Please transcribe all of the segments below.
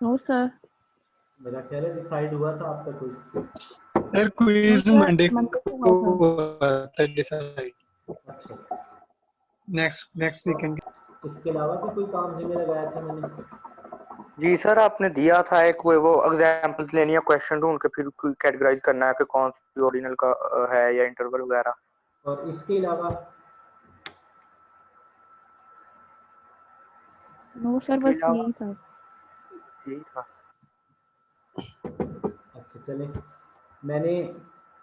No sir. मेरा ख्याल है डिसाइड हुआ था आपका कोई। सर क्विज मंडे मंडे को को हुआ था। डिसाइड। अच्छा, नेक्स्ट वीकेंड। इसके अलावा भी कोई काम जिम्मे लगाया था मैंने? जी सर, आपने दिया था एक वो एग्जाम्पल्स लेनी है, क्वेश्चन ढूंढ के फिर कैटेगराइज करना है कि कौन सी ओरिजिनल का है या इंटरवल वगैरह। और इसके अलावा? नो सर, इसके बस अलावा यही था। यही था। अच्छा चलें, मैंने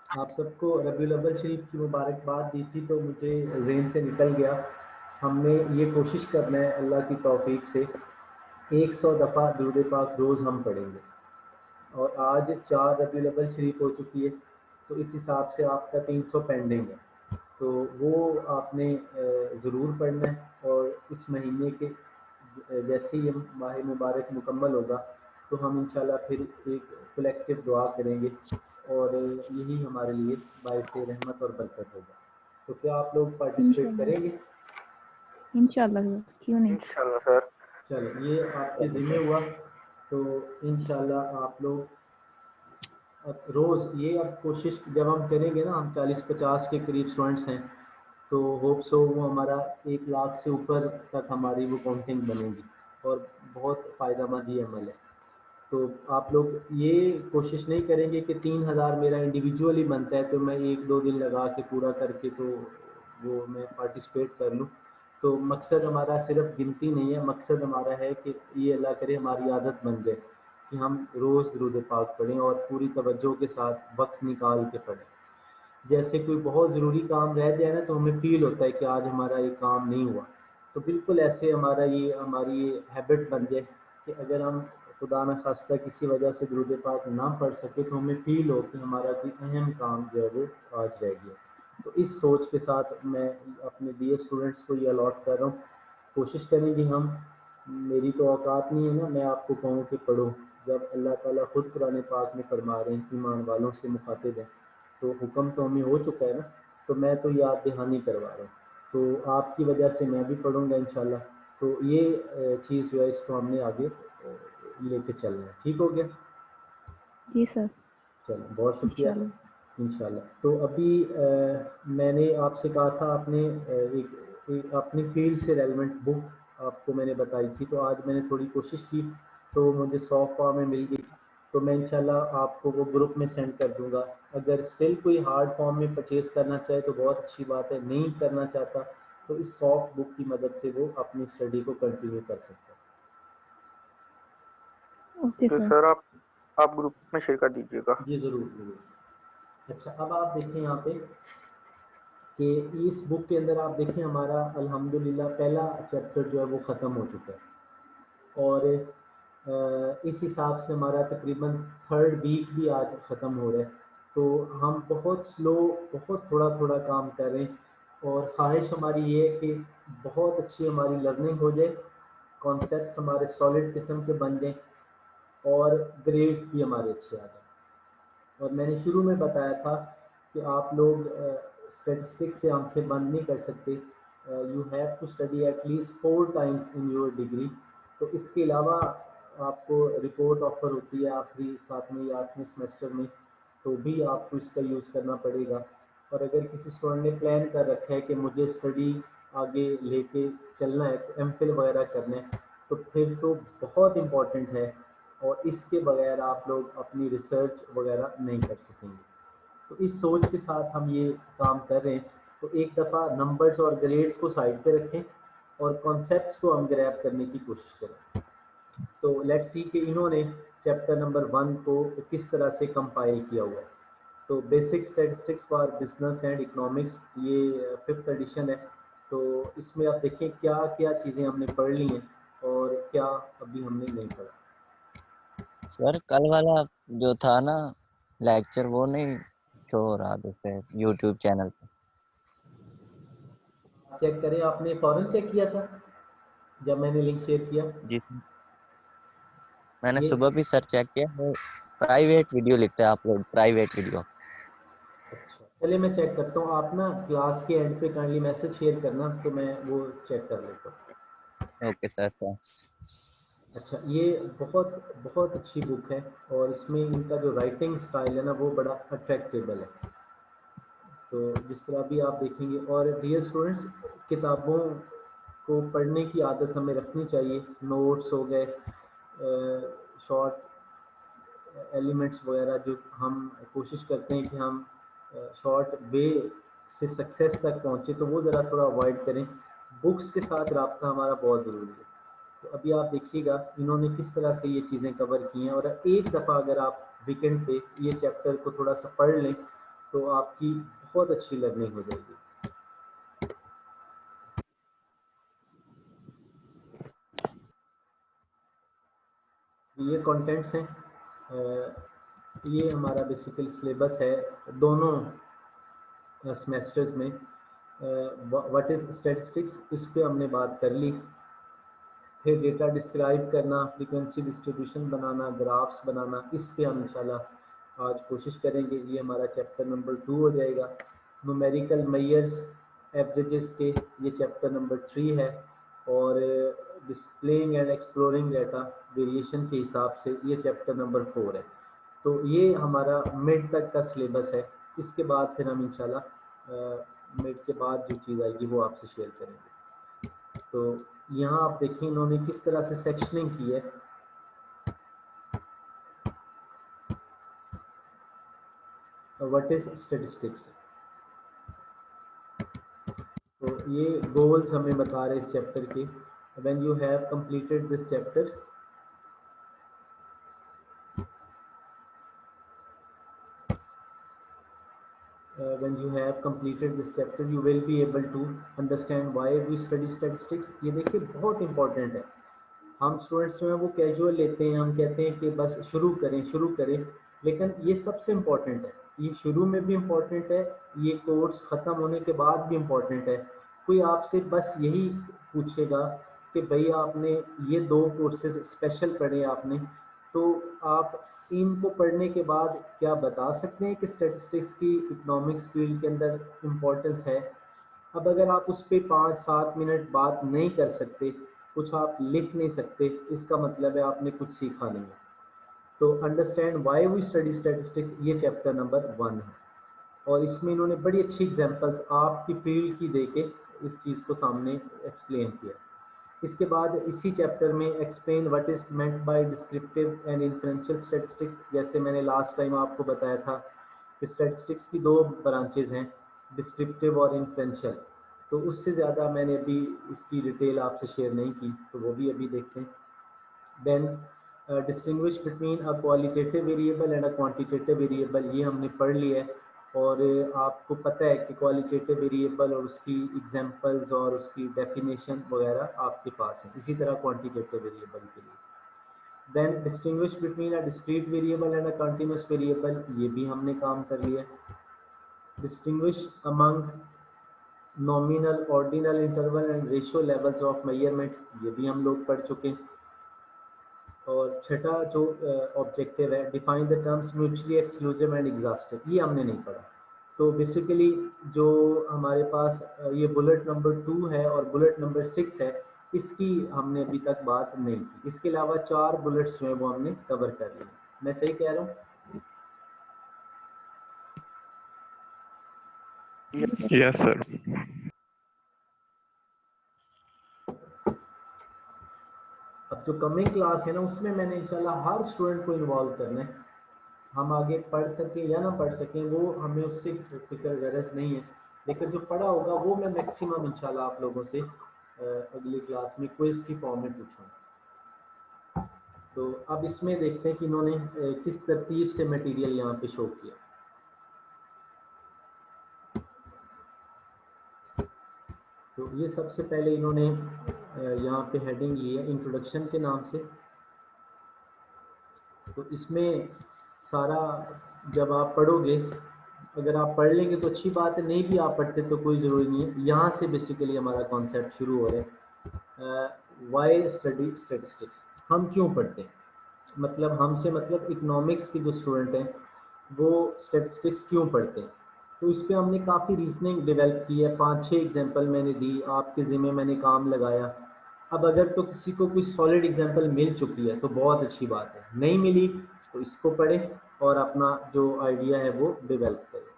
आप सबको रबीउल अव्वल शरीफ की मुबारकबाद दी थी तो मुझे ज़हन से निकल गया। हमने ये कोशिश करना है अल्लाह की तौफीक से 100 दफ़ा दुरूद पाक रोज़ हम पढ़ेंगे। और आज 4 रबीउल अव्वल शरीफ हो चुकी है, तो इस हिसाब से आपका 300 पेंडिंग है, तो वो आपने ज़रूर पढ़ना है। और इस महीने के जैसे ही माह मुबारक मुकम्मल होगा तो हम इंशाल्लाह फिर एक कलेक्टिव दुआ करेंगे और यही हमारे लिए बाइस रहमत और बरकत होगा। तो क्या आप लोग पार्टिसिपेट करेंगे? इंशाल्लाह, क्यों नहीं। इंशाल्लाह सर। चलो ये आपके ज़िम्मे हुआ, तो इंशाल्लाह आप लोग अब रोज़ ये अब कोशिश जब हम करेंगे ना, हम 40-50 के करीब स्टूडेंट्स हैं, तो होप सो वो हमारा 1 लाख से ऊपर तक हमारी वो काउंटिंग बनेगी और बहुत फ़ायदेमंद ये अमल है। तो आप लोग ये कोशिश नहीं करेंगे कि 3000 मेरा इंडिविजुअली बनता है तो मैं 1-2 दिन लगा के पूरा करके तो वो मैं पार्टिसिपेट कर लूँ। तो मकसद हमारा सिर्फ गिनती नहीं है, मकसद हमारा है कि ये अल्लाह करे हमारी आदत बन जाए कि हम रोज़ दुरूद पाक पढ़ें और पूरी तवज्जो के साथ वक्त निकाल के पढ़ें। जैसे कोई बहुत ज़रूरी काम रह जाए ना तो हमें फ़ील होता है कि आज हमारा ये काम नहीं हुआ, तो बिल्कुल ऐसे हमारी ये हैबिट बन जाए कि अगर हम खुदा न खास्ता किसी वजह से दुरूद पाक ना पढ़ सके तो हमें फ़ील हो कि हमारा कोई अहम काम जो है वो आज रह गया। तो इस सोच के साथ मैं अपने दिए स्टूडेंट्स को ये अलॉट कर रहा हूँ। कोशिश करेंगे हम, मेरी तो औकात नहीं है ना मैं आपको कहूँ कि पढ़ो, जब अल्लाह ताला खुद कुरान पाक में फरमा रहे हैं ईमान वालों से मुखातिब है, तो हुक्म तो हमें हो चुका है ना, तो मैं तो याद दहानी करवा रहा हूँ। तो आपकी वजह से मैं भी पढ़ूँगा इंशाल्लाह। तो ये चीज़ जो है इसको हमने आगे लेके चलना है। ठीक हो गया? जी सर। चलो बहुत शुक्रिया। इंशाल्लाह। इंशाल्लाह। तो अभी मैंने आपसे कहा था आपने एक अपनी फील्ड से रेलेवेंट बुक आपको मैंने बताई थी, तो आज मैंने थोड़ी कोशिश की तो मुझे सॉफ्ट फॉर्म में मिल गई, तो मैं इंशाल्लाह आपको वो ग्रुप में सेंड कर दूंगा। अगर स्टिल कोई हार्ड फॉर्म में परचेज़ करना चाहे तो बहुत अच्छी बात है, नहीं करना चाहता तो इस सॉफ्ट बुक की मदद से वो अपनी स्टडी को कंटिन्यू कर सकता है। ओके तो सर। सर आप ग्रुप में शेयर कर दीजिएगा। जी ज़रूर ज़रूर। अच्छा अब आप देखें यहाँ पे कि इस बुक के अंदर आप देखें हमारा अल्हम्दुलिल्लाह पहला चैप्टर जो है वो ख़त्म हो चुका है और इस हिसाब से हमारा तकरीबन 3rd वीक भी आज ख़त्म हो रहा है। तो हम बहुत स्लो, बहुत थोड़ा थोड़ा काम कर रहे हैं और ख्वाहिश हमारी ये है कि बहुत अच्छी हमारी लर्निंग हो जाए, कॉन्सेप्ट्स हमारे सॉलिड किस्म के बन जाएँ और ग्रेड्स भी हमारे अच्छे आ जाएँ। और मैंने शुरू में बताया था कि आप लोग स्टैटिस्टिक्स से आंखें बंद नहीं कर सकते, you have to study at least 4 times in your degree. तो इसके अलावा आपको रिपोर्ट ऑफर होती है आखिरी 7वें या 8वें सेमेस्टर में, तो भी आपको इसका यूज़ करना पड़ेगा। और अगर किसी स्टूडेंट ने प्लान कर रखा है कि मुझे स्टडी आगे लेके चलना है, तो एमफिल वगैरह करना है, तो फिर तो बहुत इम्पोर्टेंट है और इसके बगैर आप लोग अपनी रिसर्च वगैरह नहीं कर सकेंगे। तो इस सोच के साथ हम ये काम कर रहे हैं। तो एक दफ़ा नंबर्स और ग्रेड्स को साइड पे रखें और कॉन्सेप्ट्स को हम ग्रैब करने की कोशिश करें। तो लेट्स सी कि इन्होंने चैप्टर नंबर 1 को किस तरह से कंपाइल किया हुआ है। तो basic statistics for business and economics, ये 5th एडिशन है। तो इसमें आप देखें क्या क्या चीज़ें हमने पढ़ ली हैं और क्या अभी हमने नहीं पढ़ा। सर कल वाला जो था ना लेक्चर वो नहीं शो हो रहा दूसरे यूट्यूब चैनल पे। चेक करें, आपने फ़ौरन चेक किया था जब मैंने लिंक शेयर किया? जी मैंने ये सुबह भी सर चेक किया, वो प्राइवेट वीडियो लिखता है अपलोड, प्राइवेट वीडियो। अच्छा चलिए मैं चेक करता हूँ, आप ना क्लास के एंड पे काइंडली मैसेज शेयर करना तो मैं वो चेक कर लेता हूँ। Okay sir, thanks. अच्छा, ये बहुत बहुत अच्छी बुक है और इसमें इनका जो राइटिंग स्टाइल है ना वो बड़ा अट्रैक्टेबल है। तो जिस तरह भी आप देखेंगे, और डियर स्टूडेंट्स, किताबों को पढ़ने की आदत हमें रखनी चाहिए। नोट्स हो गए, शॉर्ट एलिमेंट्स वगैरह जो हम कोशिश करते हैं कि हम शॉर्ट वे से सक्सेस तक पहुँचे, तो वो ज़रा थोड़ा अवॉइड करें। बुक्स के साथ रब्ता हमारा बहुत ज़रूरी है। तो अभी आप देखिएगा इन्होंने किस तरह से ये चीज़ें कवर की हैं, और एक दफ़ा अगर आप वीकेंड पे ये चैप्टर को थोड़ा सा पढ़ लें तो आपकी बहुत अच्छी लर्निंग हो जाएगी। ये कंटेंट्स हैं, ये हमारा बेसिकली सिलेबस है दोनों सेमेस्टर्स में। व्हाट इज़ स्टैटिस्टिक्स, इस पे हमने बात कर ली। फिर डेटा डिस्क्राइब करना, फ्रीक्वेंसी डिस्ट्रीब्यूशन बनाना, ग्राफ्स बनाना, इस पे हम इंशाल्लाह आज कोशिश करेंगे। ये हमारा चैप्टर नंबर 2 हो जाएगा। न्यूमेरिकल मेजर्स एवरेजेस के, ये चैप्टर नंबर 3 है। और displaying and exploring data variation के हिसाब से ये चैप्टर नंबर 4 है। तो ये हमारा मिड तक का सिलेबस है। इसके बाद फिर हम इंशाल्लाह मिड के बाद जो चीज़ आएगी वो आपसे शेयर करेंगे। तो यहाँ आप देखें इन्होंने किस तरह से सेक्शनिंग की है। व्हाट इज स्टैटिस्टिक्स, तो ये गोल्स हमें बता रहे इस चैप्टर के। When you have completed this chapter, when you have completed this chapter you will be able to understand why we study statistics। ये देखिए बहुत इंपॉर्टेंट है। हम स्टूडेंट्स जो हैं वो कैजुअल लेते हैं, हम कहते हैं कि बस शुरू करें, लेकिन ये सबसे इम्पॉर्टेंट है। ये शुरू में भी इम्पॉर्टेंट है, ये कोर्स ख़त्म होने के बाद भी इम्पॉर्टेंट है। कोई आपसे बस यही पूछेगा कि भैया आपने ये 2 कोर्सेज स्पेशल पढ़े आपने, तो आप इनको पढ़ने के बाद क्या बता सकते हैं कि स्टैटिस्टिक्स की इकोनॉमिक्स फील्ड के अंदर इम्पोर्टेंस है? अब अगर आप उस पर 5-7 मिनट बात नहीं कर सकते, कुछ आप लिख नहीं सकते, इसका मतलब है आपने कुछ सीखा नहीं है। तो understand why we study statistics, ये चैप्टर नंबर 1 है। और इसमें इन्होंने बड़ी अच्छी एग्जांपल्स आपकी फील्ड की देके इस चीज़ को सामने एक्सप्लेन किया। इसके बाद इसी चैप्टर में explain what is meant by descriptive and inferential statistics. जैसे मैंने लास्ट टाइम आपको बताया था कि स्टैटिस्टिक्स की 2 ब्रांचेज हैं, डिस्क्रिप्टिव और इन्फ्रेंशियल। तो उससे ज़्यादा मैंने अभी इसकी डिटेल आपसे शेयर नहीं की, तो वो भी अभी देखते हैं। Then distinguish between a qualitative variable and a quantitative variable, ये हमने पढ़ लिया है। और आपको पता है कि क्वालिटेटिव वेरिएबल और उसकी एग्जांपल्स और उसकी डेफिनेशन वगैरह आपके पास है। इसी तरह क्वांटिटेटिव वेरिएबल के लिए then distinguish between a discrete variable and a continuous variable, ये भी हमने काम कर लिया। Distinguish among nominal, ordinal, interval and ratio levels of measurement, ये भी हम लोग पढ़ चुके हैं। और छठा जो ऑब्जेक्टिव है, define the terms mutually exclusive and exhaustive, ये हमने नहीं पढ़ा। तो बेसिकली जो हमारे पास ये बुलेट नंबर 2 है और बुलेट नंबर 6 है, इसकी हमने अभी तक बात नहीं की। इसके अलावा 4 बुलेट्स जो हैं वो हमने कवर कर लिए। मैं सही कह रहा हूँ? Yes sir. अब जो कमिंग क्लास है ना, उसमें मैंने इंशाल्लाह हर स्टूडेंट को इन्वॉल्व करना है। हम आगे पढ़ सकें या ना पढ़ सकें वो हमें उससे फिक्र गरज नहीं है, लेकिन जो पढ़ा होगा वो मैं मैक्सिमम इंशाल्लाह आप लोगों से अगली क्लास में क्विज की फॉर्म में पूछूंगा। तो अब इसमें देखते हैं कि इन्होंने किस तरतीब से मटेरियल यहाँ पे शो किया। तो ये सबसे पहले इन्होंने यहाँ पे हेडिंग ली है इंट्रोडक्शन के नाम से। तो इसमें सारा जब आप पढ़ोगे, अगर आप पढ़ लेंगे तो अच्छी बात है, नहीं भी आप पढ़ते तो कोई ज़रूरी नहीं है। यहाँ से बेसिकली हमारा कॉन्सेप्ट शुरू हो रहा है। वाई स्टडी स्टैटिस्टिक्स, हम क्यों पढ़ते हैं, मतलब हमसे मतलब इकोनॉमिक्स के जो स्टूडेंट हैं वो स्टैटिस्टिक्स क्यों पढ़ते हैं। तो इस पर हमने काफ़ी रीजनिंग डेवलप की है। 5-6 एग्जांपल मैंने दी, आपके ज़िम्मे मैंने काम लगाया अब अगर तो किसी को कोई सॉलिड एग्जांपल मिल चुकी है तो बहुत अच्छी बात है, नहीं मिली तो इसको पढ़ें और अपना जो आइडिया है वो डेवलप करें।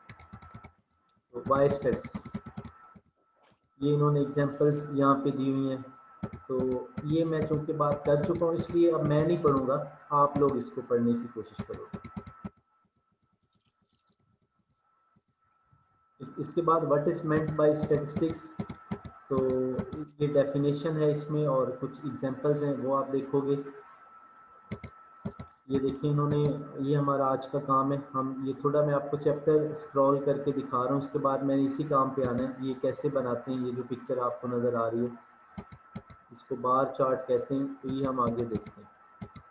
तो वाई स्टैटिस्टिक्स, ये इन्होंने एग्जांपल्स यहाँ पे दी हुई हैं, तो ये मैं चूँकि बात कर चुका हूँ इसलिए अब मैं नहीं पढ़ूंगा, आप लोग इसको पढ़ने की कोशिश करोगे। इसके बाद what is meant by statistics, तो ये डेफिनेशन है इसमें और कुछ एग्जांपल्स हैं वो आप देखोगे। ये देखिए इन्होंने, ये हमारा आज का काम है, हम ये थोड़ा मैं आपको चैप्टर स्क्रॉल करके दिखा रहा हूँ, उसके बाद मैंने इसी काम पे आना है। ये कैसे बनाते हैं, ये जो पिक्चर आपको नज़र आ रही है इसको बार चार्ट कहते हैं, तो ये हम आगे देखते हैं।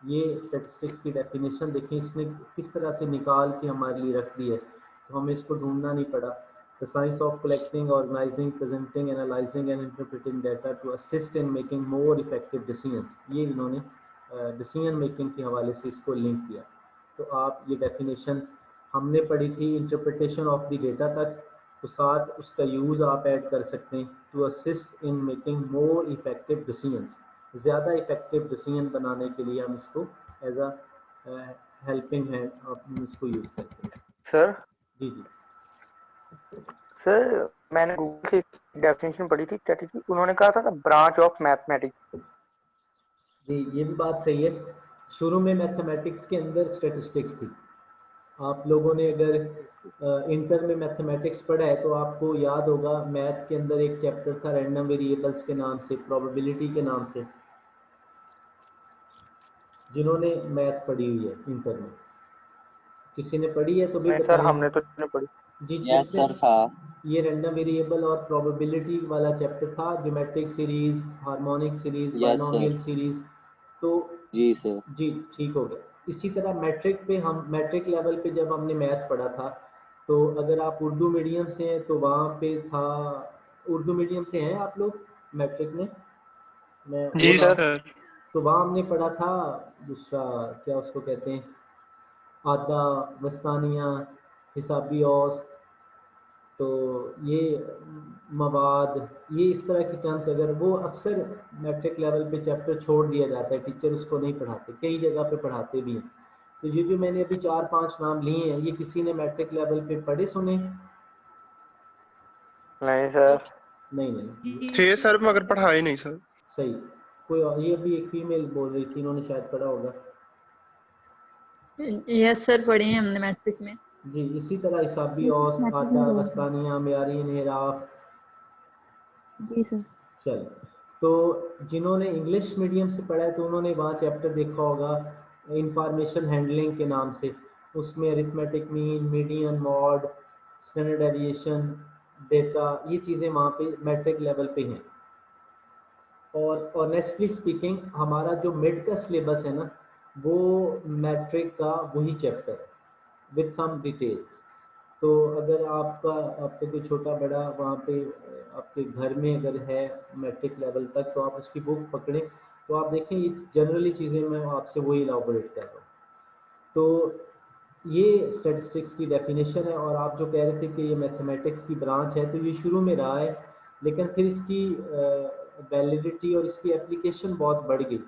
ये स्टैटिस्टिक्स की डेफिनेशन देखें, इसने किस तरह से निकाल के हमारे लिए रख दी है, तो हमें इसको ढूंढना नहीं पड़ा। The science of collecting, organizing, presenting, analyzing and interpreting data to assist in making more effective decisions, ये इन्होंने डिसीजन मेकिंग के हवाले से इसको लिंक किया। तो आप ये डेफिनेशन हमने पढ़ी थी इंटरप्रिटेशन ऑफ द डेटा तक, तो साथ उसका यूज़ आप ऐड कर सकते हैं to assist in making more effective decisions, ज़्यादा इफेक्टिव डिसीजन बनाने के लिए हम इसको एज अ हेल्पिंग हैंड आप इसको यूज़ करते हैं। सर जी जी सर मैंने गूगल से डेफिनेशन पढ़ी थी स्टैटिस्टिक्स, उन्होंने कहा था ब्रांच ऑफ मैथमेटिक्स। जी, ये भी बात सही है। शुरू में मैथमेटिक्स के अंदर स्टैटिस्टिक्स थी। आप लोगों ने अगर इंटर में मैथमेटिक्स पढ़ा है तो आपको याद होगा मैथ के अंदर एक चैप्टर था रैंडम वेरिएबल्स के नाम से, प्रोबेबिलिटी के नाम से, जिन्होंने मैथ पढ़ी हुई है इंटर में, किसी ने पढ़ी है तो भी नहीं सर, बताएं। हमने तो नहीं पढ़ी। जी यस इसमें सर था। ये रैंडम वेरिएबल और प्रोबेबिलिटी वाला चैप्टर था, geometric series, harmonic series, yes sir. Binomial series. तो जी सर। जी ठीक हो गया। इसी तरह मैट्रिक पे, हम मैट्रिक लेवल पे जब हमने मैथ पढ़ा था, तो अगर आप उर्दू मीडियम से हैं तो वहाँ पे था, उर्दू मीडियम से हैं आप लोग मैट्रिक में? मैं जी वो सर। सर। तो वहाँ हमने पढ़ा था दूसरा, क्या उसको कहते हैं, आदा, वस्तानिया, हिसाबी औसत, तो ये मवाद, ये इस तरह की टर्म्स, अगर वो अक्सर मैट्रिक लेवल पे चैप्टर छोड़ दिया जाता है, टीचर उसको नहीं पढ़ाते, कई जगह पे पढ़ाते भी हैं। तो ये जो मैंने अभी 4-5 नाम लिए हैं, ये किसी ने मैट्रिक लेवल पे पढ़े सुने? नहीं सर। नहीं नहीं, थे सर मगर पढ़ाए नहीं सर। सही। कोई और, ये अभी एक फीमेल बोल रही थी, इन्होंने शायद पढ़ा होगा। यस सर, पढ़े हैं हमने मैट्रिक में। जी, इसी तरह हिसाबी Yes, औसत, मैट्रिक आटा, में पढ़ा था। वस्तानिया, मेयारी इन्हिराफ। जी सर। चल, तो जिन्होंने इंग्लिश मीडियम से पढ़ा है तो उन्होंने वहाँ चैप्टर देखा होगा इंफॉर्मेशन हैंडलिंग के नाम से, उसमें arithmetic mean, median, mod, standard deviation, data, ये चीज़ें वहाँ पे मैट्रिक लेवल पे हैं। और ऑनेस्टली स्पीकिंग हमारा जो मिड का सिलेबस है ना, वो मैट्रिक का वही चैप्टर है विद सम डिटेल्स। तो अगर आपका कोई छोटा बड़ा वहाँ पे आपके घर में अगर है मैट्रिक लेवल तक, तो आप उसकी बुक पकड़ें तो आप देखें ये जनरली चीज़ें मैं आपसे वही इलाबोरेट कर रहा हूँ। तो ये स्टैटिस्टिक्स की डेफिनेशन है। और आप जो कह रहे थे कि ये मैथमेटिक्स की ब्रांच है, तो ये शुरू में रहा है, लेकिन फिर इसकी वैलिडिटी और इसकी एप्लीकेशन बहुत बढ़ गई,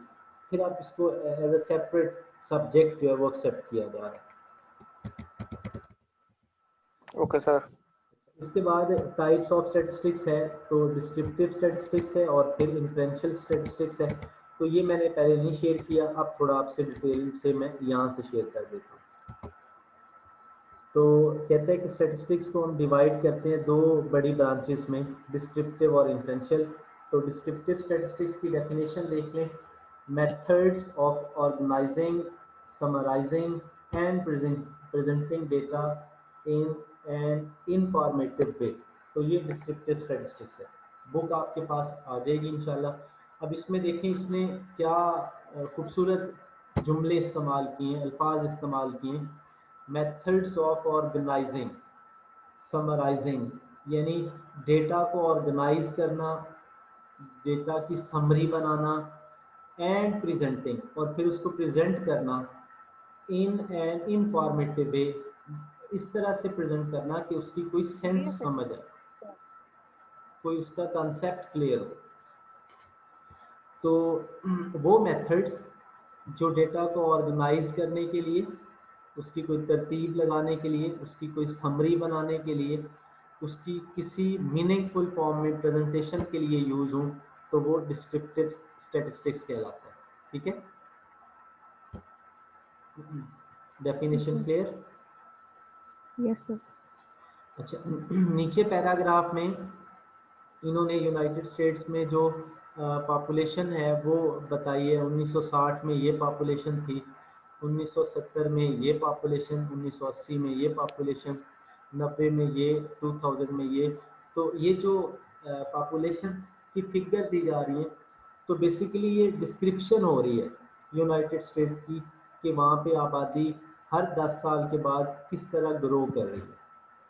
फिर आप इसको एज अ सेपरेट सब्जेक्ट जो है वो एक्सेप्ट किया जा रहा है। Okay sir. इसके बाद टाइप्स ऑफ स्टैटिस्टिक्स है, तो डिस्क्रिप्टिव स्टैटिस्टिक्स है और फिर इन्फ्रेंशियल स्टैटिस्टिक्स है। तो ये मैंने पहले नहीं शेयर किया, अब थोड़ा आपसे डिटेल से मैं यहाँ से शेयर कर देता हूँ। तो कहते हैं कि स्टैटिस्टिक्स को हम डिवाइड करते हैं दो बड़ी ब्रांचेस में, डिस्क्रिप्टिव और इन्फ्रेंशियल। तो डिस्क्रिप्टिव स्टैटिस्टिक्स की डेफिनेशन देख लें, methods of organising, summarising and presenting data in an informative way. तो ये डिस्क्रिप्टिव स्टैटिस्टिक्स है। बुक आपके पास आ जाएगी इंशाल्लाह। अब इसमें देखें इसने क्या खूबसूरत जुमले इस्तेमाल किए हैं, अल्फाज इस्तेमाल किए हैं। मेथड्स ऑफ ऑर्गेनाइजिंग, समराइजिंग, यानी डेटा को ऑर्गेनाइज करना, डेटा की समरी बनाना, एंड प्रेजेंटिंग, और फिर उसको प्रेजेंट करना इन एन इंफॉर्मेटिव वे, इस तरह से प्रेजेंट करना कि उसकी कोई सेंस समझ आए, कोई उसका कंसेप्ट क्लियर हो। तो वो मेथड्स जो डेटा को ऑर्गेनाइज करने के लिए, उसकी कोई तरतीब लगाने के लिए, उसकी कोई समरी बनाने के लिए, उसकी किसी मीनिंगफुल फॉर्म में प्रेजेंटेशन के लिए यूज हो, तो वो डिस्क्रिप्टिव स्टैटिस्टिक्स कहलाता है। ठीक है, डेफिनेशन क्लियर? Yes sir. अच्छा, नीचे पैराग्राफ में इन्होंने यूनाइटेड स्टेट्स में जो पॉपुलेशन है वो बताई है। 1960 में ये पॉपुलेशन थी, 1970 में ये पॉपुलेशन, 1980 में ये पॉपुलेशन, 90 में ये, 2000 में ये। तो ये जो पॉपुलेशन की फिगर दी जा रही है, तो बेसिकली ये डिस्क्रिप्शन हो रही है यूनाइटेड स्टेट्स की कि वहाँ पे आबादी हर 10 साल के बाद किस तरह ग्रो कर रही है।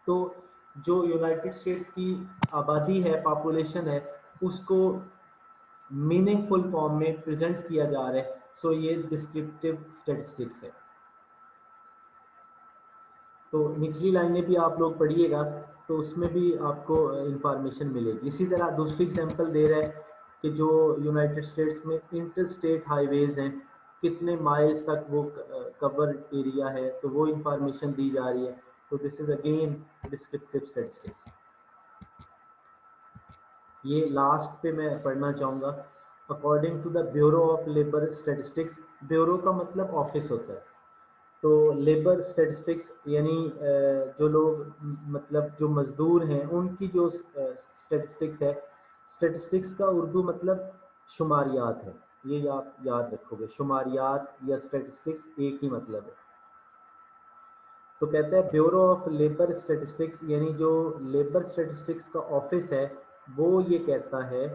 तो जो यूनाइटेड स्टेट्स की आबादी है, पॉपुलेशन है, उसको मीनिंगफुल फॉर्म में प्रेजेंट किया जा रहा है। सो ये डिस्क्रिप्टिव स्टैटिस्टिक्स है। तो निचली लाइनें भी आप लोग पढ़िएगा तो उसमें भी आपको इंफॉर्मेशन मिलेगी। इसी तरह दूसरी एग्जांपल दे रहा है कि जो यूनाइटेड स्टेट्स में इंटर स्टेट हाईवेज हैं, कितने माइल्स तक वो कवर एरिया है, तो वो इंफॉर्मेशन दी जा रही है। तो this is again descriptive statistics. ये लास्ट पे मैं पढ़ना चाहूँगा। According to the Bureau of Labor Statistics, bureau का मतलब ऑफिस होता है, तो लेबर स्टैटिस्टिक्स यानी जो लोग मतलब जो मजदूर हैं उनकी जो स्टैटिस्टिक्स है। स्टैटिस्टिक्स का उर्दू मतलब शुमारियात है, ये आप याद रखोगे। शुमारियात या स्टैटिस्टिक्स एक ही मतलब है। तो कहते हैं ब्यूरो ऑफ लेबर स्टैटिस्टिक्स, यानी जो लेबर स्टैटिस्टिक्स का ऑफिस है वो ये कहता है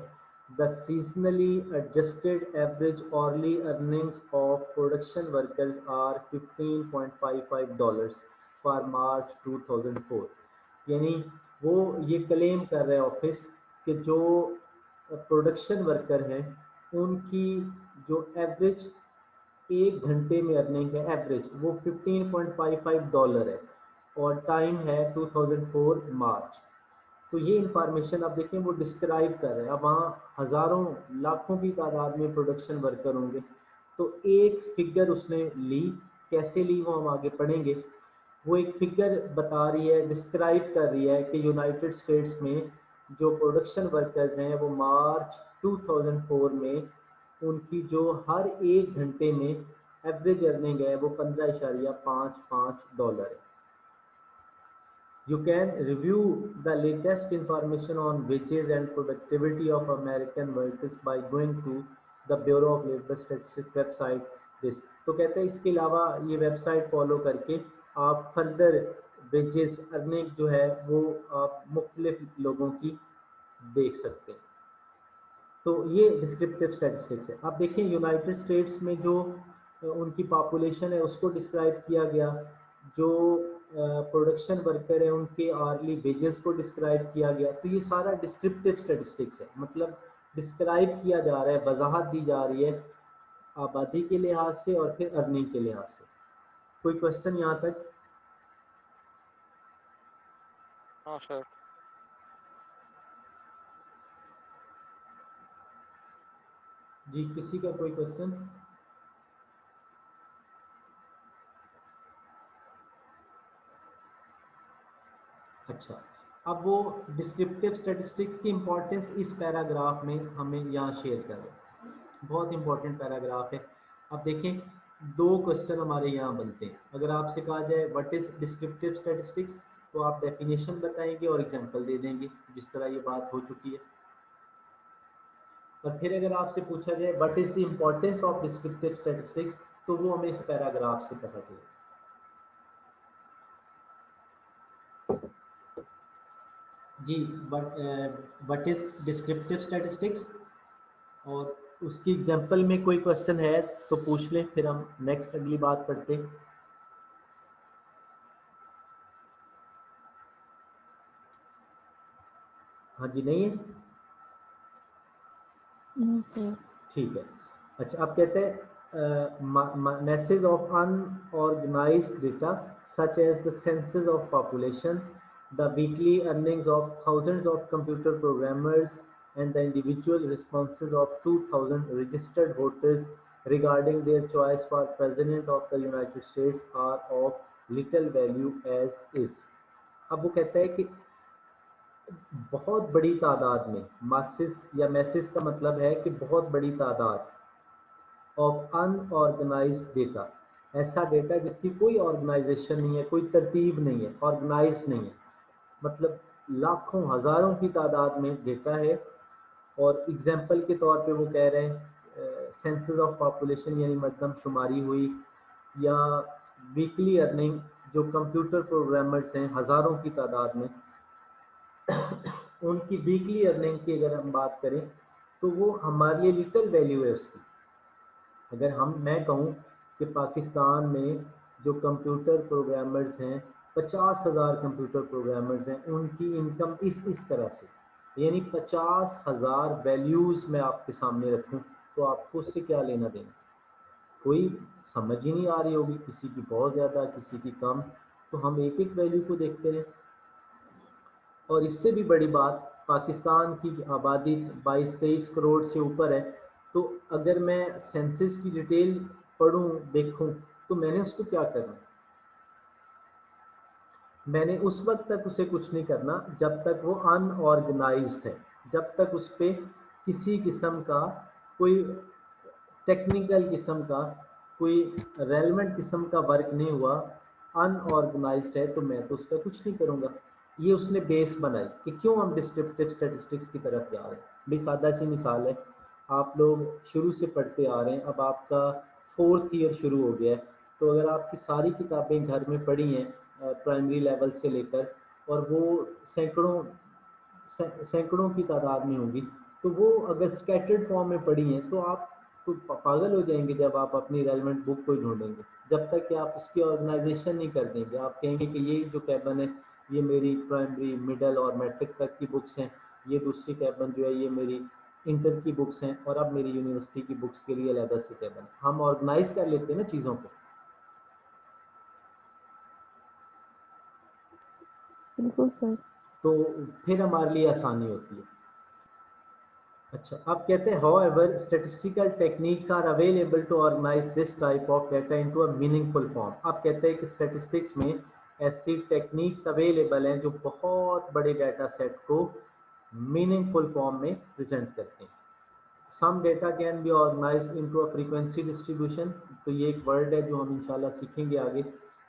the seasonally adjusted average hourly earnings of production workers are $15.55 for March 2004। यानी वो ये क्लेम कर रहे हैं ऑफिस कि जो प्रोडक्शन वर्कर हैं उनकी जो एवरेज एक घंटे में अर्निंग है एवरेज, वो $15.55 है और टाइम है 2004 मार्च। तो ये इंफॉर्मेशन आप देखें वो डिस्क्राइब कर रहे हैं। अब वहाँ हज़ारों लाखों की तादाद में प्रोडक्शन वर्कर होंगे, तो एक फिगर उसने ली, कैसे ली वो हम आगे पढ़ेंगे। वो एक फिगर बता रही है, डिस्क्राइब कर रही है कि यूनाइटेड स्टेट्स में जो प्रोडक्शन वर्कर्स हैं वो मार्च 2004 में उनकी जो हर एक घंटे में एवरेज अर्निंग है वो $15.55 है। You can review the latest information on wages and productivity of American workers by going to the Bureau of Labor Statistics website. तो कहते हैं इसके अलावा ये वेबसाइट फॉलो करके आप फर्दर वेजेस अर्निंग जो है वो आप मुख्तलिफ लोगों की देख सकते हैं। तो ये डिस्क्रिप्टिव स्टैटिस्टिक्स है। अब देखें यूनाइटेड स्टेट्स में जो उनकी पॉपुलेशन है उसको डिस्क्राइब किया गया, जो प्रोडक्शन वर्कर है उनके आर्ली वेजेस को डिस्क्राइब किया गया। तो ये सारा डिस्क्रिप्टिव स्टैटिस्टिक्स है, मतलब डिस्क्राइब किया जा रहा है, वजाहत दी जा रही है आबादी के लिहाज से और फिर अर्निंग के लिहाज से। कोई क्वेश्चन यहाँ तक? हाँ सर। जी, किसी का कोई क्वेश्चन? अच्छा, अब वो डिस्क्रिप्टिव स्टैटिस्टिक्स की इंपॉर्टेंस इस पैराग्राफ में हमें यहाँ शेयर कर रहे हैं। बहुत इंपॉर्टेंट पैराग्राफ है। अब देखें, दो क्वेश्चन हमारे यहाँ बनते हैं। अगर आपसे कहा जाए व्हाट इज डिस्क्रिप्टिव स्टैटिस्टिक्स, तो आप डेफिनेशन बताएंगे और एग्जांपल दे देंगे, जिस तरह ये बात हो चुकी है। और फिर अगर आपसे पूछा जाए what is the importance of descriptive statistics, तो वो हमें इस पैराग्राफ से पता चलेगा। जी, व्हाट इज डिस्क्रिप्टिव स्टैटिस्टिक्स, और उसकी एग्जांपल में कोई क्वेश्चन है तो पूछ लें, फिर हम नेक्स्ट अगली बात पढ़ते हैं। हाँ जी, नहीं है? No sir. ठीक है। अच्छा, आप कहते हैं masses of unorganized data such as the census of population, the weekly earnings of thousands of computer programmers and the individual responses of 2000 registered voters regarding their choice for president of the United States are of little value as is। अब वो कहता है कि बहुत बड़ी तादाद में, masses या मैसेस का मतलब है कि बहुत बड़ी तादाद ऑफ अनऑर्गेनाइज्ड डेटा, ऐसा डेटा जिसकी कोई ऑर्गेनाइजेशन नहीं है, कोई तरतीब नहीं है, ऑर्गेनाइज्ड नहीं है, मतलब लाखों हजारों की तादाद में डेटा है। और एग्जाम्पल के तौर पे वो कह रहे हैं सेंसस ऑफ पॉपुलेशन यानी मरदमशुमारी हुई, या वीकली अर्निंग जो कंप्यूटर प्रोग्रामर्स हैं हज़ारों की तादाद में, उनकी वीकली अर्निंग की अगर हम बात करें तो वो हमारे लिए लिटिल वैल्यू है उसकी। अगर मैं कहूँ कि पाकिस्तान में जो कंप्यूटर प्रोग्रामर्स हैं 50,000 कंप्यूटर प्रोग्रामर्स हैं, उनकी इनकम इस तरह से, यानी 50,000 वैल्यूज़ मैं आपके सामने रखूँ तो आपको उससे क्या लेना देना, कोई समझ ही नहीं आ रही होगी, किसी की बहुत ज़्यादा किसी की कम, तो हम एक एक वैल्यू को देखते हैं। और इससे भी बड़ी बात, पाकिस्तान की आबादी 22-23 करोड़ से ऊपर है, तो अगर मैं सेंसस की डिटेल पढ़ूं देखूं तो मैंने उसको क्या करना, मैंने उस वक्त तक उसे कुछ नहीं करना जब तक वो अनऑर्गेनाइज्ड है, जब तक उस पर किसी किस्म का कोई टेक्निकल किस्म का कोई रेलेवेंट किस्म का वर्क नहीं हुआ, अनऑर्गेनाइज्ड है, तो मैं तो उसका कुछ नहीं करूँगा। ये उसने बेस बनाई कि क्यों हम डिस्क्रिप्टिव स्टैटिस्टिक्स की तरफ जा रहे हैं। भाई सादा सी मिसाल है, आप लोग शुरू से पढ़ते आ रहे हैं, अब आपका 4th ईयर शुरू हो गया है, तो अगर आपकी सारी किताबें घर में पढ़ी हैं प्राइमरी लेवल से लेकर, और वो सैकड़ों की तादाद में होंगी, तो वो अगर स्कैटर्ड फॉर्म में पढ़ी हैं तो आप तो पागल हो जाएंगे जब आप अपनी रेलेवेंट बुक को ढूंढेंगे, जब तक कि आप उसकी ऑर्गेनाइजेशन नहीं कर देंगे। आप कहेंगे कि ये जो कैबन है ये मेरी प्राइमरी मिडल और मैट्रिक तक की बुक्स हैं, ये दूसरी कैबन जो है ये मेरी इंटर की बुक्स हैं, और अब मेरी यूनिवर्सिटी की बुक्स के लिए अलग से कैबन। हम ऑर्गेनाइज कर लेते हैं ना चीज़ों को। बिल्कुल सर। तो फिर हमारे लिए आसानी होती है। अच्छा, आप कहते हैं however statistical techniques are available to organize this type of data into a meaningful form। आप कहते हैं कि statistics में ऐसी टेक्निक्स अवेलेबल हैं जो बहुत बड़े डाटा सेट को मीनिंगफुल फॉर्म में प्रेजेंट करते हैं। Some data can be organise into a frequency distribution, तो ये एक वर्ड है जो हम इंशाल्लाह सीखेंगे आगे,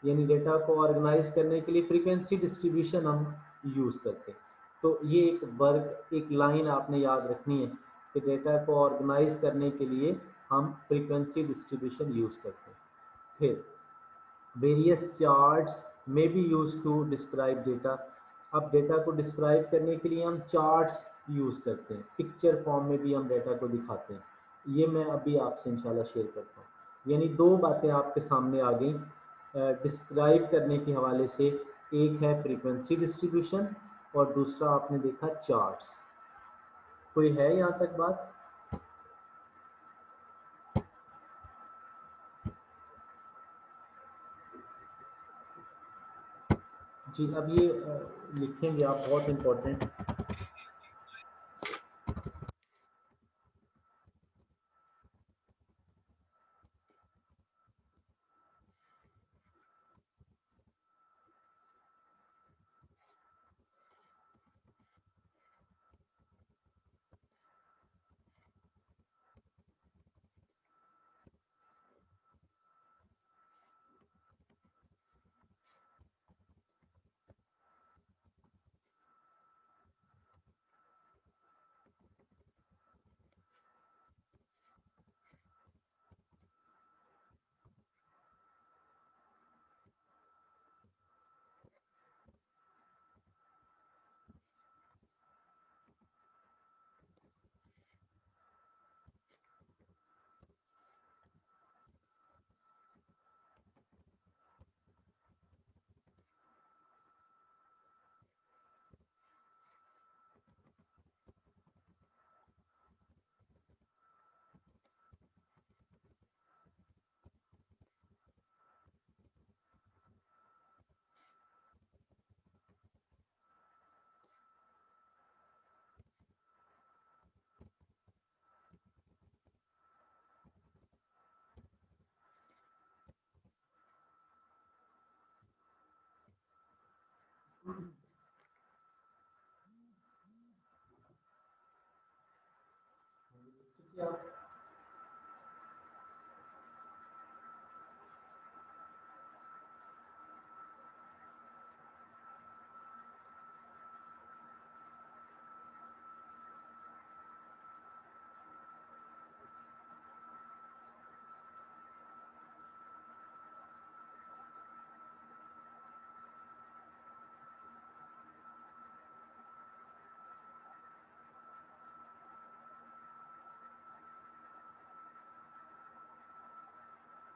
यानी डेटा को ऑर्गेनाइज करने के लिए फ्रीक्वेंसी डिस्ट्रीब्यूशन हम यूज़ करते हैं। तो ये एक वर्ग, एक लाइन आपने याद रखनी है कि डेटा को ऑर्गेनाइज करने के लिए हम फ्रीक्वेंसी डिस्ट्रीब्यूशन यूज़ करते हैं। फिर वेरियस चार्ट्स में be use to describe data. अब डेटा को डिस्क्राइब करने के लिए हम चार्ट्स यूज़ करते हैं, पिक्चर फॉर्म में भी हम डेटा को दिखाते हैं। ये मैं अभी आपसे इंशाल्लाह शेयर करता हूँ। यानी दो बातें आपके सामने आ गई डिस्क्राइब करने के हवाले से, एक है फ्रीक्वेंसी डिस्ट्रीब्यूशन और दूसरा आपने देखा चार्ट्स। कोई है यहाँ तक बात? जी, अब ये लिखेंगे आप, बहुत important.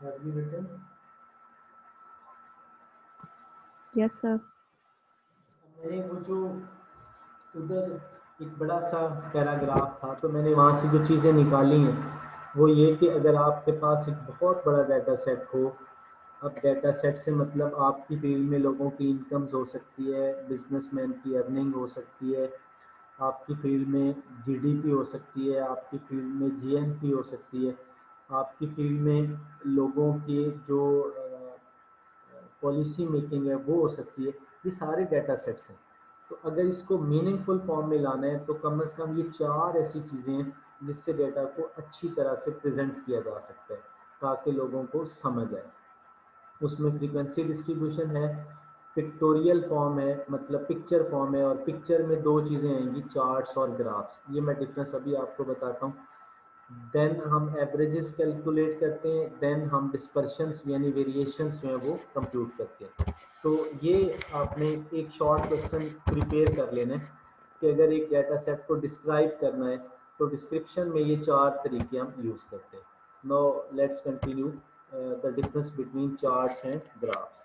Have you written? Yes, sir. मैंने वो जो उधर एक बड़ा सा पैराग्राफ था, तो मैंने वहाँ से जो चीज़ें निकाली हैं वो ये कि अगर आपके पास एक बहुत बड़ा डाटा सेट हो, अब डाटा सेट से मतलब आपकी फील्ड में लोगों की इनकम्स हो सकती है, बिजनेसमैन की अर्निंग हो सकती है, आपकी फील्ड में जीडीपी हो सकती है, आपकी फील्ड में जीएनपी हो सकती है, आपकी फील्ड में लोगों के जो पॉलिसी मेकिंग है वो हो सकती है। ये सारे डाटा सेट्स हैं। तो अगर इसको मीनिंगफुल फॉर्म में लाना है तो कम से कम ये 4 ऐसी चीज़ें हैं जिससे डाटा को अच्छी तरह से प्रेजेंट किया जा सकता है ताकि लोगों को समझ आए। उसमें फ्रीक्वेंसी डिस्ट्रीब्यूशन है, पिक्टोरियल फॉर्म है, मतलब पिक्चर फॉर्म है, और पिक्चर में 2 चीज़ें आएंगी, चार्ट्स और ग्राफ्स। ये मैं डिफरेंस अभी आपको बताता हूँ। देन हम एवरेजेस कैलकुलेट करते हैं, देन हम डिस्पर्शंस यानी वेरिएशंस जो हैं वो कंप्यूट करते हैं। तो ये आपने एक शॉर्ट क्वेश्चन प्रिपेयर कर लेना है कि अगर एक डाटा सेट को डिस्क्राइब करना है तो डिस्क्रिप्शन में ये 4 तरीके हम यूज़ करते हैं। Now let's continue the difference between charts and graphs.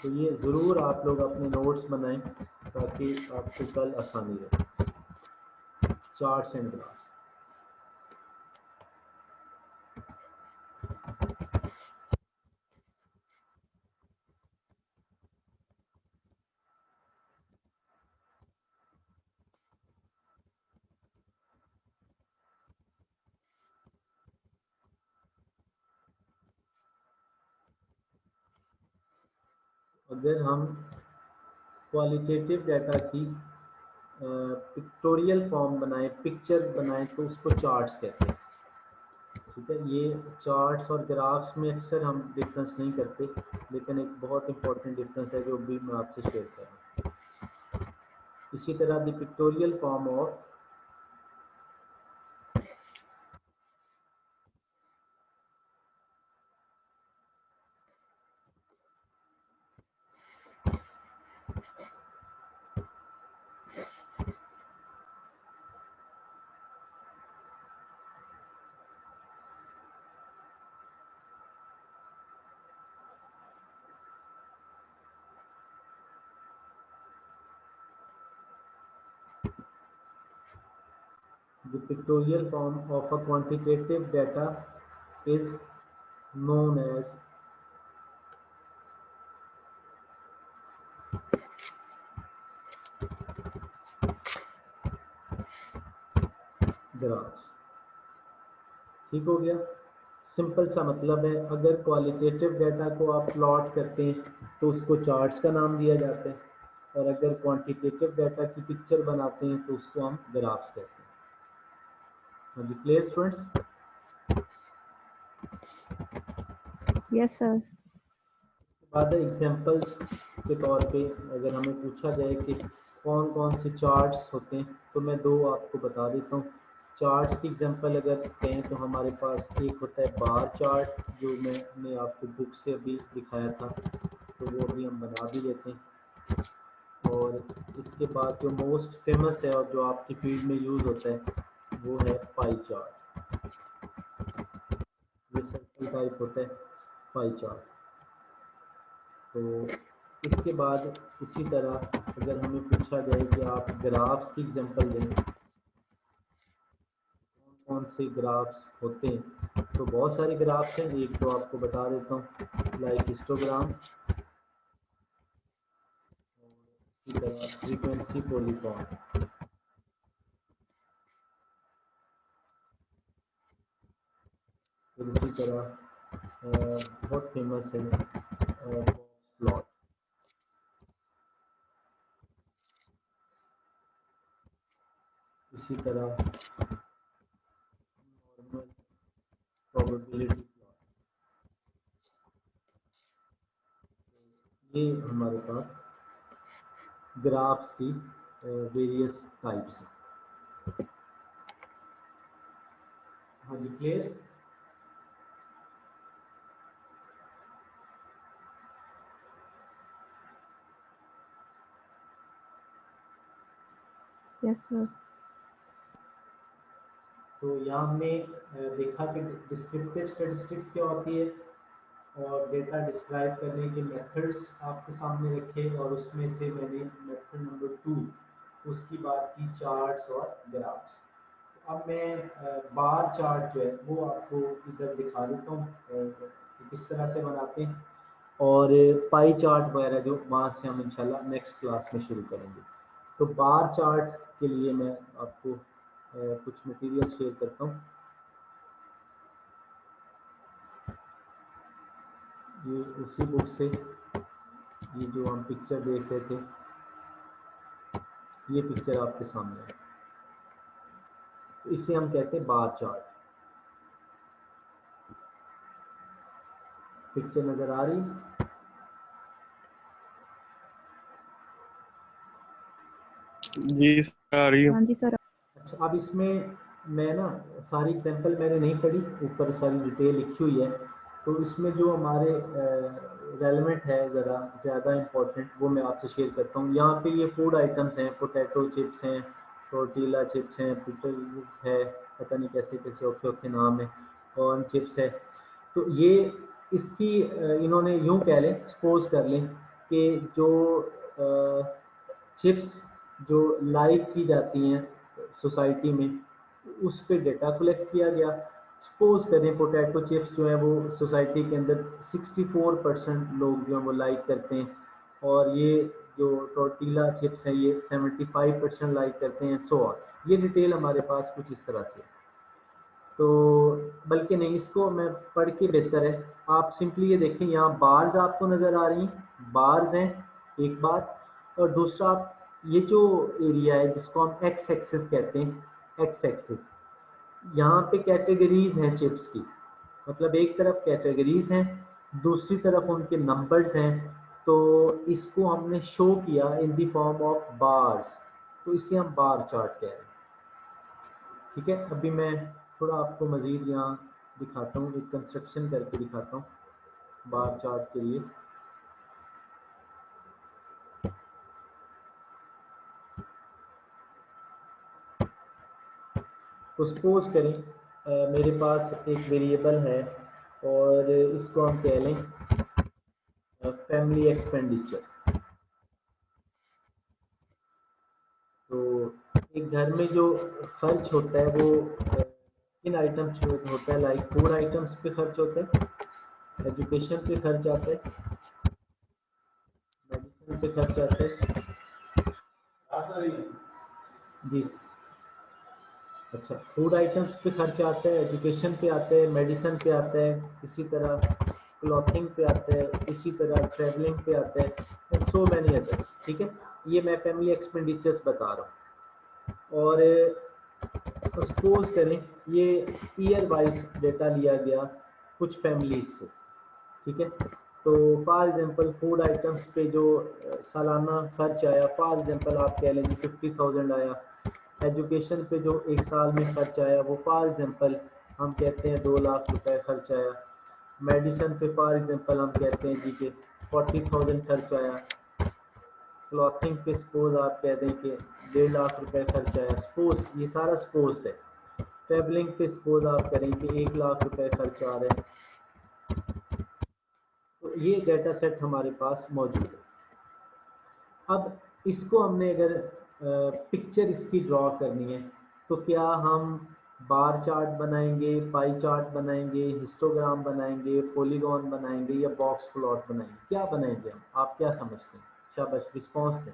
तो ये ज़रूर आप लोग अपने नोट्स बनाएं ताकि आपको कल आसानी रहे। Charts and graphs. अगर हम क्वालिटेटिव डाटा की पिक्टोरियल फॉर्म बनाएं, पिक्चर बनाएं, तो उसको चार्ट्स कहते हैं। ठीक है, ये चार्ट्स और ग्राफ्स में अक्सर हम डिफरेंस नहीं करते, लेकिन एक बहुत इंपॉर्टेंट डिफरेंस है जो भी मैं आपसे शेयर कर रहा हूँ। इसी तरह द पिक्टोरियल फॉर्म और the pictorial form of a quantitative data is known as graphs. ठीक हो गया, सिंपल सा मतलब है। अगर क्वालिटेटिव डाटा को आप प्लॉट करते हैं तो उसको चार्ट्स का नाम दिया जाता है, और अगर क्वांटिटेटिव डाटा की पिक्चर बनाते हैं तो उसको हम ग्राफ्स कहते हैं। हाँ जी, क्लियर स्टूडेंट्स? Yes, sir. बाद एग्जांपल्स के तौर पे अगर हमें पूछा जाए कि कौन कौन से चार्ट्स होते हैं तो मैं 2 आपको बता देता हूँ। चार्ट्स की एग्जांपल अगर कहें तो हमारे पास एक होता है बार चार्ट, जो मैंने आपको बुक से अभी दिखाया था, तो वो अभी हम बना भी देते हैं। और इसके बाद जो मोस्ट फेमस है और जो आपकी फील्ड में यूज़ होता है वो है पाई चार्ट। ये सर्कल टाइप होता है पाई चार्ट। तो इसके बाद इसी तरह अगर हमें पूछा जाए कि आप ग्राफ्स की एग्जांपल दें, कौन से ग्राफ्स होते हैं, तो बहुत सारे ग्राफ्स हैं। एक तो आपको बता देता हूँ, लाइक हिस्टोग्राम, इसी तरह फ्रीक्वेंसी पॉलीफॉर्म, इसी तरह बहुत फेमस है प्लॉट। इसी तरह नॉर्मल प्रोबेबिलिटी प्लॉट। ये हमारे पास ग्राफ्स की वेरियस टाइप्स हैं। हाँ जी, क्लियर? Yes, sir. तो यहाँ हमने देखा कि डिस्क्रिप्टिव स्टैटिस्टिक्स क्या होती है और डेटा डिस्क्राइब करने के मेथड्स आपके सामने रखे और उसमें से मैंने मेथड नंबर 2 उसकी बात की चार्ट्स और ग्राफ्स। अब मैं बार चार्ट जो है वो आपको इधर दिखा देता हूँ कि किस तरह से बनाते हैं, और पाई चार्ट वगैरह जो वहाँ से हम इंशाल्लाह नेक्स्ट क्लास में शुरू करेंगे। तो बार चार्ट के लिए मैं आपको कुछ मटेरियल शेयर करता हूँ। ये उसी बुक से ये जो हम पिक्चर देख रहे थे, ये पिक्चर आपके सामने है, तो इसे हम कहते हैं बार चार्ट। पिक्चर नजर आ रही? जी सर आ रही है। हाँ जी सर। अच्छा, अब इसमें मैं ना सारी एग्जांपल मैंने नहीं पढ़ी, ऊपर सारी डिटेल लिखी हुई है, तो इसमें जो हमारे रेलेवेंट है ज़रा ज़्यादा इम्पोर्टेंट वो मैं आपसे शेयर करता हूँ। यहाँ पे ये फूड आइटम्स हैं, पोटैटो चिप्स हैं, टोर्टिला चिप्स हैं, पिटल है, पता नहीं कैसे कैसे औखे औखे नाम है, कॉर्न चिप्स है। तो ये इसकी इन्होंने यूँ कह लें, सपोज कर लें कि जो चिप्स जो लाइक की जाती हैं सोसाइटी में, उस पे डेटा कलेक्ट किया गया। सपोज करें पोटैटो चिप्स जो है वो सोसाइटी के अंदर 64% लोग जो है वो लाइक करते हैं, और ये जो टोर्टिला चिप्स हैं ये 75% लाइक करते हैं, सो ऑन। ये डिटेल हमारे पास कुछ इस तरह से, तो बल्कि नहीं, इसको मैं पढ़ के बेहतर है। आप सिंपली ये देखें, यहाँ बार्स आपको नज़र आ रही हैं, बार्स हैं एक बात, और दूसरा ये जो एरिया है जिसको हम एक्स एक्सिस कहते हैं, एक्स एक्सिस, यहाँ पे कैटेगरीज हैं चिप्स की, मतलब एक तरफ कैटेगरीज हैं, दूसरी तरफ उनके नंबर्स हैं, तो इसको हमने शो किया in the form of bars, तो इसे हम बार चार्ट कह रहे हैं। ठीक है, अभी मैं थोड़ा आपको मज़ीद यहाँ दिखाता हूँ, एक कंस्ट्रक्शन करके दिखाता हूँ बार चार्ट के लिए। तो सपोज करें मेरे पास एक वेरिएबल है और इसको हम कह लें फैमिली एक्सपेंडिचर। तो एक घर में जो खर्च होता है वो किन आइटम्स पे होता है, लाइक फूड आइटम्स पे खर्च होता है, एजुकेशन पे खर्च आता है, मेडिसिन पे खर्च आता है जी। अच्छा, फूड आइटम्स पे खर्च आता है, एजुकेशन पे आता है, मेडिसिन पे आता है, इसी तरह क्लॉथिंग पे आता है, इसी तरह ट्रैवलिंग पे आता है, एंड सो मैनी अदर्स। ठीक है, ये मैं फैमिली एक्सपेंडिचर्स बता रहा हूँ। और सपोज करें ये ईयर वाइज डेटा लिया गया कुछ फैमिलीज से। ठीक है, तो फॉर एग्जांपल फूड आइटम्स पे जो सालाना खर्च आया, फॉर एग्जांपल आप कह लेंगे 50,000 आया। एजुकेशन पे जो एक साल में खर्च आया वो फॉर एग्जांपल हम कहते हैं 2 लाख रुपए खर्च आया। मेडिसिन पे फॉर एग्जांपल हम कहते हैं जी कि 40,000 खर्च आया। क्लॉथिंग पे सपोज आप कह दें कि 1.5 लाख रुपए खर्च आया, सपोज, ये सारा सपोज है। ट्रैवलिंग पे सपोज आप करें कि 1 लाख रुपए खर्च आ रहे हैं। तो ये डेटा सेट हमारे पास मौजूद है। अब इसको हमने अगर पिक्चर इसकी ड्रॉ करनी है, तो क्या हम बार चार्ट बनाएंगे, पाई चार्ट बनाएंगे, हिस्टोग्राम बनाएंगे, पॉलीगॉन बनाएंगे, या बॉक्स प्लॉट बनाएंगे? क्या बनाएंगे हम? आप क्या समझते हैं? शाबाश, रिस्पॉन्स दें।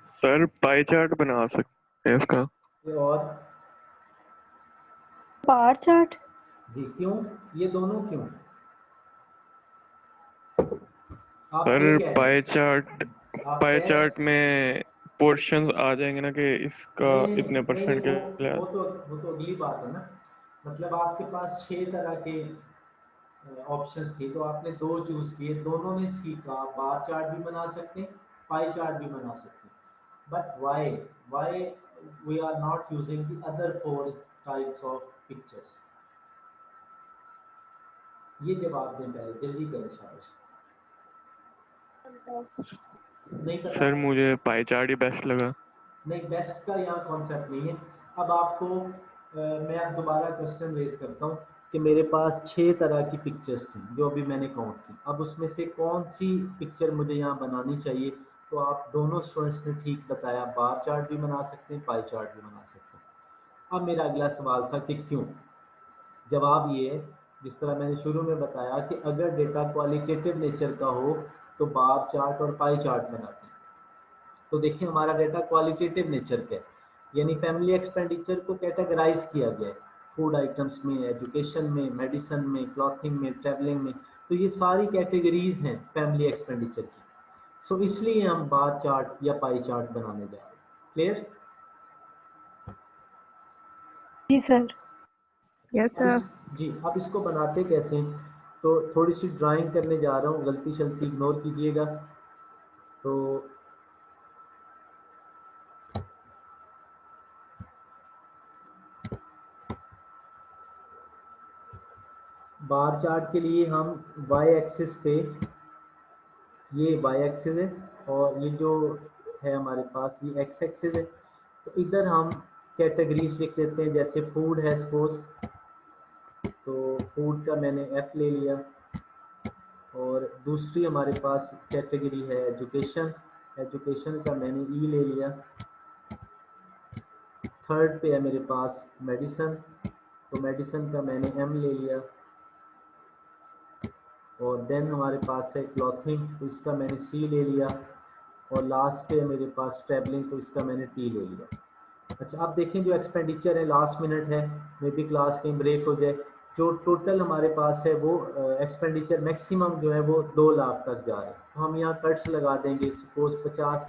सर पाई चार्ट बना सकते हैं इसका। और बार चार्ट। जी, क्यों? ये दोनों क्यों? आप सर सही कह रहे पाई हैं, चार्ट, आप पाई कह चार्ट में पोर्शंस आ जाएंगे ना कि इसका नहीं नहीं इतने नहीं नहीं, परसेंट के लिए। वो तो अगली बात है ना। मतलब आपके पास 6 तरह के ऑप्शंस थे, तो आपने 2 चूज किए, दोनों ने ठीक कहा, बार चार्ट भी बना सकते हैं, पाई चार्ट भी बना सकते हैं, but why we are not using the other 4 types of pictures? ये जवाब दें पहले, जल्दी करें, शाबाश। नहीं पता? सर मुझे पाई चार्ट ही बेस्ट लगा। नहीं, बेस्ट का यहाँ कॉन्सेप्ट नहीं है। अब आपको मैं अब दोबारा क्वेश्चन रेज करता हूँ कि मेरे पास 6 तरह की पिक्चर्स थी जो अभी मैंने काउंट की। अब उसमें से कौन सी पिक्चर मुझे यहाँ बनानी चाहिए, तो आप दोनों स्टूडेंट्स ने ठीक बताया, बार चार्ट भी बना सकते हैं, पाई चार्ट भी बना सकते हैं। अब मेरा अगला सवाल था कि क्यों। जवाब ये है, जिस तरह मैंने शुरू में बताया कि अगर डेटा क्वालिटेटिव नेचर का हो तो बार चार्ट और पाई चार्ट बनाते हैं। तो देखिए हमारा डेटा क्वालिटेटिव नेचर का है, यानी फैमिली एक्सपेंडिचर को कैटेगराइज किया गया है फूड आइटम्स में, एजुकेशन में, मेडिसिन में, क्लॉथिंग में, ट्रैवलिंग में। तो ये सारी कैटेगरीज हैं फैमिली एक्सपेंडिचर की। सो इसलिए हम बार चार्ट या पाई चार्ट बनाने जा रहे हैं। क्लियर? जी सर। यस अब सर। जी, अब इसको बनाते कैसे हैं, तो थोड़ी सी ड्राइंग करने जा रहा हूँ, गलती शलती इग्नोर कीजिएगा। तो बार चार्ट के लिए हम वाई एक्सिस पे, ये वाई एक्सिस है और ये जो है हमारे पास ये एक्स एक्सिस है। तो इधर हम कैटेगरीज लिख देते हैं, जैसे फूड है सपोज, तो फूड का मैंने एफ ले लिया। और दूसरी हमारे पास कैटेगरी है एजुकेशन, एजुकेशन का मैंने ई ले लिया। थर्ड पे है मेरे पास मेडिसिन, तो मेडिसिन का मैंने एम ले लिया। और देन हमारे पास है क्लॉथिंग, तो इसका मैंने सी ले लिया। और लास्ट पे है मेरे पास ट्रैवलिंग, तो इसका मैंने टी ले लिया। अच्छा, अब देखें जो एक्सपेंडिचर है, लास्ट मिनट है, मे बी क्लास कहीं ब्रेक हो जाए, जो टोटल हमारे पास है वो एक्सपेंडिचर मैक्सिमम जो है वो 2 लाख तक जा रहा है। तो हम यहाँ कट्स लगा देंगे, सपोज 50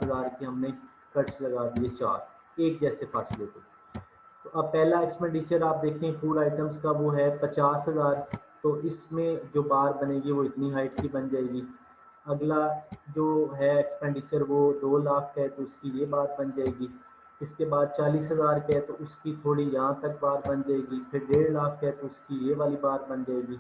हज़ार के हमने कट्स लगा दिए 4 एक जैसे फासले पे। तो अब पहला एक्सपेंडिचर आप देखें फूड आइटम्स का, वो है 50,000, तो इसमें जो बार बनेगी वो इतनी हाइट की बन जाएगी। अगला जो है एक्सपेंडिचर वो 2 लाख का है, तो उसकी ये बात बन जाएगी। इसके बाद 40,000 का है, तो उसकी थोड़ी यहाँ तक बात बन जाएगी। फिर 1.5 लाख का है, तो उसकी ये वाली बात बन जाएगी।